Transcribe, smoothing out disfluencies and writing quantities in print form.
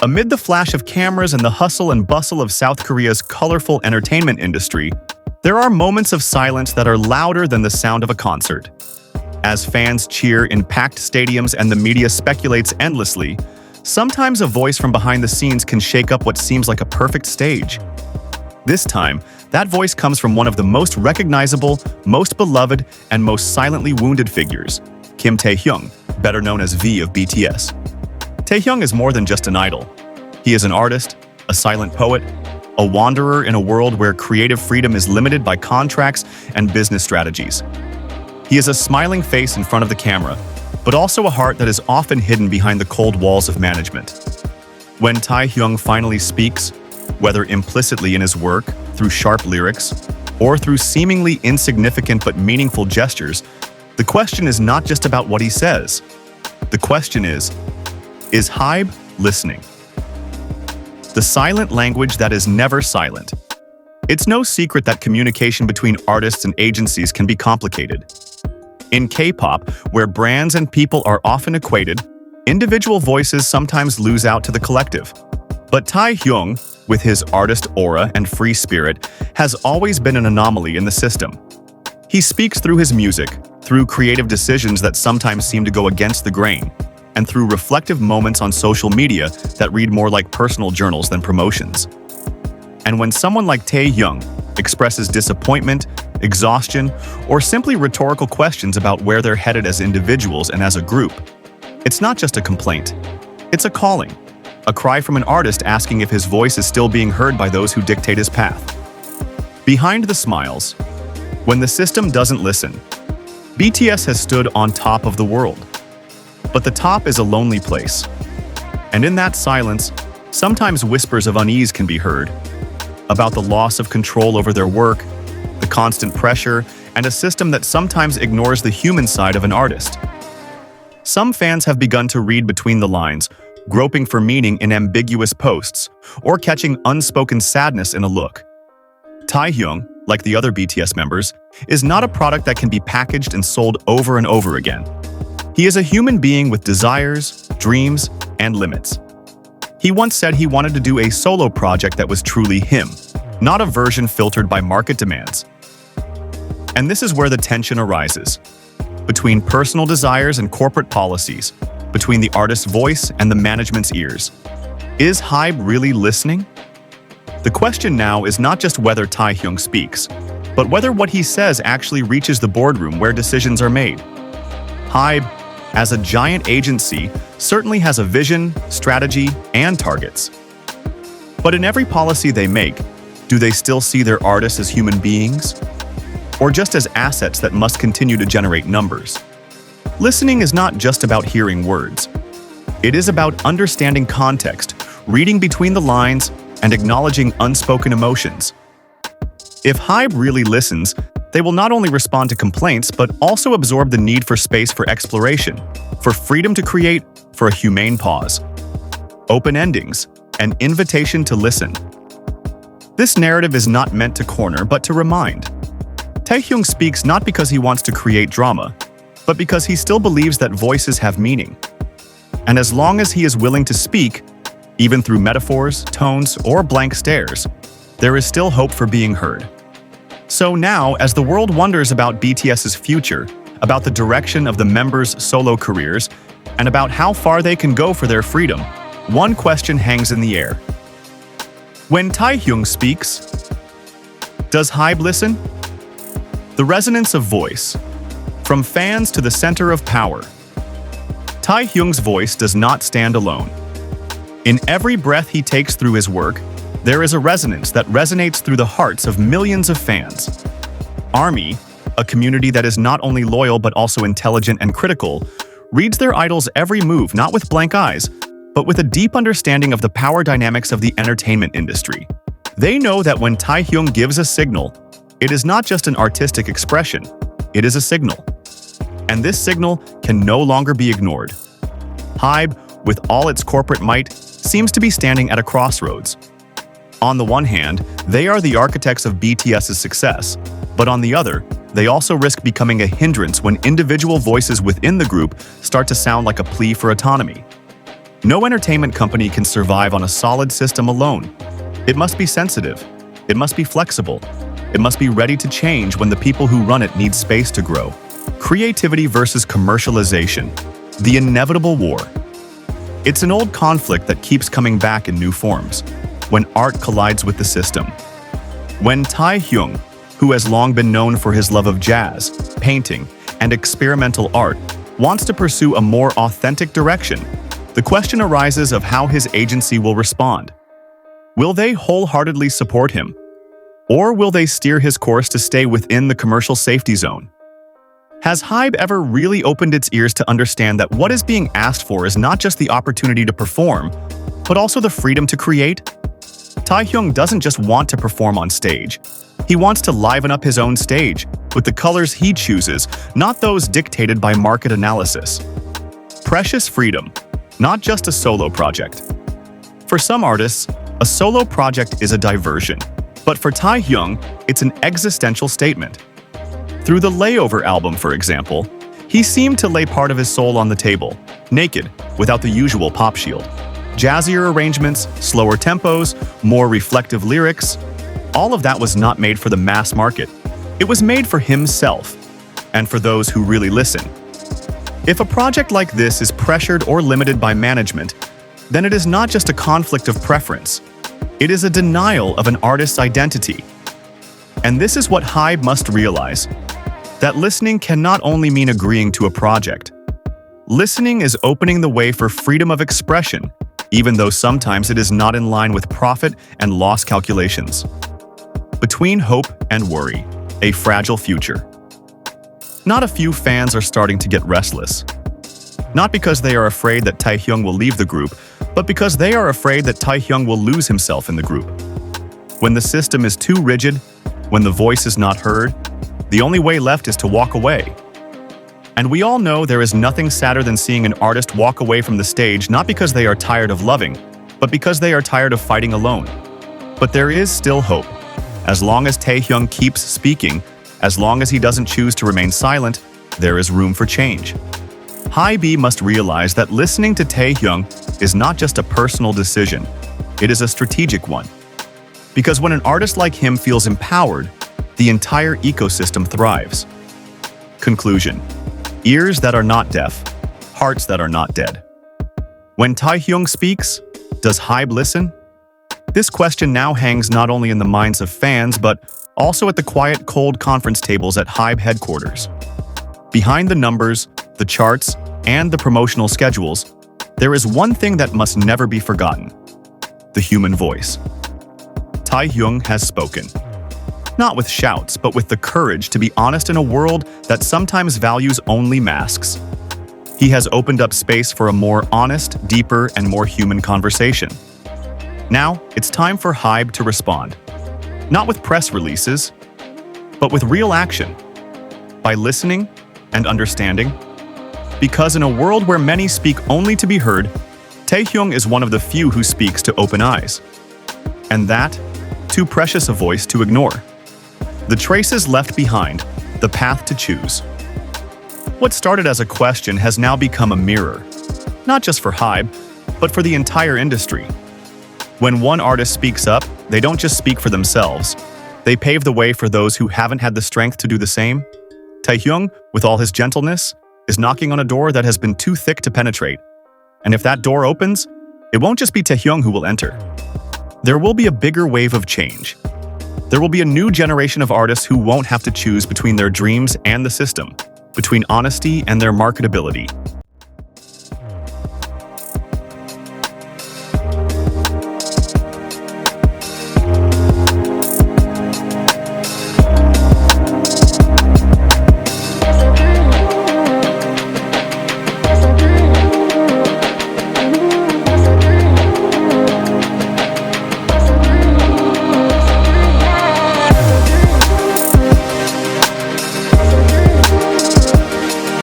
Amid the flash of cameras and the hustle and bustle of South Korea's colorful entertainment industry, there are moments of silence that are louder than the sound of a concert. As fans cheer in packed stadiums and the media speculates endlessly, sometimes a voice from behind the scenes can shake up what seems like a perfect stage. This time, that voice comes from one of the most recognizable, most beloved, and most silently wounded figures, Kim Taehyung, better known as V of BTS. Taehyung is more than just an idol. He is an artist, a silent poet, a wanderer in a world where creative freedom is limited by contracts and business strategies. He is a smiling face in front of the camera, but also a heart that is often hidden behind the cold walls of management. When Taehyung finally speaks, whether implicitly in his work, through sharp lyrics, or through seemingly insignificant but meaningful gestures, the question is not just about what he says. The question is HYBE listening? The silent language that is never silent. It's no secret that communication between artists and agencies can be complicated. In K-pop, where brands and people are often equated, individual voices sometimes lose out to the collective. But Taehyung, with his artist aura and free spirit, has always been an anomaly in the system. He speaks through his music, through creative decisions that sometimes seem to go against the grain, and through reflective moments on social media that read more like personal journals than promotions. And when someone like Taehyung expresses disappointment, exhaustion, or simply rhetorical questions about where they're headed as individuals and as a group, it's not just a complaint. It's a calling, a cry from an artist asking if his voice is still being heard by those who dictate his path. Behind the smiles, when the system doesn't listen, BTS has stood on top of the world. But the top is a lonely place. And in that silence, sometimes whispers of unease can be heard about the loss of control over their work, the constant pressure, and a system that sometimes ignores the human side of an artist. Some fans have begun to read between the lines, groping for meaning in ambiguous posts, or catching unspoken sadness in a look. Taehyung, like the other BTS members, is not a product that can be packaged and sold over and over again. He is a human being with desires, dreams, and limits. He once said he wanted to do a solo project that was truly him, not a version filtered by market demands. And this is where the tension arises. Between personal desires and corporate policies, between the artist's voice and the management's ears. Is HYBE really listening? The question now is not just whether Taehyung speaks, but whether what he says actually reaches the boardroom where decisions are made. HYBE, as a giant agency, certainly has a vision, strategy, and targets. But in every policy they make, do they still see their artists as human beings? Or just as assets that must continue to generate numbers? Listening is not just about hearing words. It is about understanding context, reading between the lines, and acknowledging unspoken emotions. If HYBE really listens, they will not only respond to complaints, but also absorb the need for space for exploration, for freedom to create, for a humane pause. Open endings, an invitation to listen. This narrative is not meant to corner, but to remind. Taehyung speaks not because he wants to create drama, but because he still believes that voices have meaning. And as long as he is willing to speak, even through metaphors, tones, or blank stares, there is still hope for being heard. So now, as the world wonders about BTS's future, about the direction of the members' solo careers, and about how far they can go for their freedom, one question hangs in the air. When Taehyung speaks, does HYBE listen? The resonance of voice. From fans to the center of power. Taehyung's voice does not stand alone. In every breath he takes through his work, there is a resonance that resonates through the hearts of millions of fans. ARMY, a community that is not only loyal but also intelligent and critical, reads their idol's every move not with blank eyes, but with a deep understanding of the power dynamics of the entertainment industry. They know that when Taehyung gives a signal, it is not just an artistic expression, it is a signal. And this signal can no longer be ignored. HYBE, with all its corporate might, seems to be standing at a crossroads. On the one hand, they are the architects of BTS's success, but on the other, they also risk becoming a hindrance when individual voices within the group start to sound like a plea for autonomy. No entertainment company can survive on a solid system alone. It must be sensitive. It must be flexible. It must be ready to change when the people who run it need space to grow. Creativity versus commercialization. The inevitable war. It's an old conflict that keeps coming back in new forms, when art collides with the system. When Taehyung, who has long been known for his love of jazz, painting, and experimental art, wants to pursue a more authentic direction, the question arises of how his agency will respond. Will they wholeheartedly support him? Or will they steer his course to stay within the commercial safety zone? Has HYBE ever really opened its ears to understand that what is being asked for is not just the opportunity to perform, but also the freedom to create? Taehyung doesn't just want to perform on stage. He wants to liven up his own stage with the colors he chooses, not those dictated by market analysis. Precious freedom, not just a solo project. For some artists, a solo project is a diversion, but for Taehyung, it's an existential statement. Through the Layover album, for example, he seemed to lay part of his soul on the table, naked, without the usual pop shield. Jazzier arrangements, slower tempos, more reflective lyrics, all of that was not made for the mass market. It was made for himself, and for those who really listen. If a project like this is pressured or limited by management, then it is not just a conflict of preference. It is a denial of an artist's identity. And this is what HYBE must realize, that listening cannot only mean agreeing to a project. Listening is opening the way for freedom of expression, even though sometimes it is not in line with profit and loss calculations. Between hope and worry, a fragile future. Not a few fans are starting to get restless. Not because they are afraid that Taehyung will leave the group, but because they are afraid that Taehyung will lose himself in the group. When the system is too rigid, when the voice is not heard, the only way left is to walk away. And we all know there is nothing sadder than seeing an artist walk away from the stage not because they are tired of loving, but because they are tired of fighting alone. But there is still hope. As long as Taehyung keeps speaking, as long as he doesn't choose to remain silent, there is room for change. HYBE must realize that listening to Taehyung is not just a personal decision, it is a strategic one. Because when an artist like him feels empowered, the entire ecosystem thrives. Conclusion: ears that are not deaf, hearts that are not dead. When Taehyung speaks, does HYBE listen? This question now hangs not only in the minds of fans, but also at the quiet, cold conference tables at HYBE headquarters. Behind the numbers, the charts, and the promotional schedules, there is one thing that must never be forgotten: the human voice. Taehyung has spoken. Not with shouts, but with the courage to be honest in a world that sometimes values only masks. He has opened up space for a more honest, deeper, and more human conversation. Now, it's time for HYBE to respond. Not with press releases, but with real action. By listening and understanding. Because in a world where many speak only to be heard, Taehyung is one of the few who speaks to open eyes. And that, too precious a voice to ignore. The traces left behind, the path to choose. What started as a question has now become a mirror. Not just for HYBE, but for the entire industry. When one artist speaks up, they don't just speak for themselves. They pave the way for those who haven't had the strength to do the same. Taehyung, with all his gentleness, is knocking on a door that has been too thick to penetrate. And if that door opens, it won't just be Taehyung who will enter. There will be a bigger wave of change. There will be a new generation of artists who won't have to choose between their dreams and the system, between honesty and their marketability.